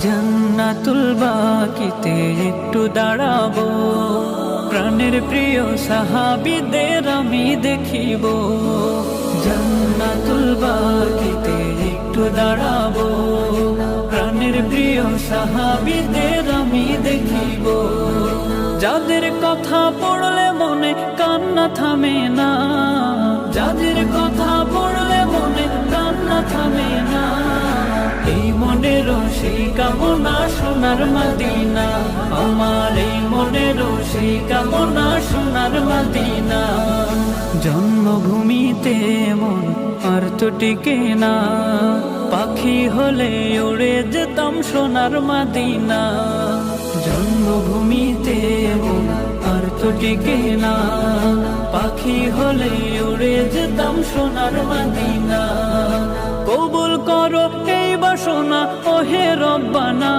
জান্নাতুল বাকিতে একটু দাঁড়াবো, প্রাণের প্রিয় সাহাবীদের আমি দেখিব। জান্নাতুল বাকিতে একটু দাঁড়াবো, প্রাণের প্রিয় সাহাবীদের আমি দেখিব। যাদের কথা পড়লে মনে কান্না থামে না, যাদের কথা পড়লে মনে কান্না থামে না। এই মনেরও সেই কামনা সোনার মদিনা, আমার এই মনেরও সেই কামনা সোনার মদিনা। জন্মভূমিতে মন আর তো টিকে না, পাখি হলে উড়ে যেতাম সোনার মদিনা। জন্মভূমিতে মন আর তো টিকে না, পাখি হলে উড়ে যেতাম সোনার মদিনা। কবুল করো এই বাসনা ওহে রব্বানা।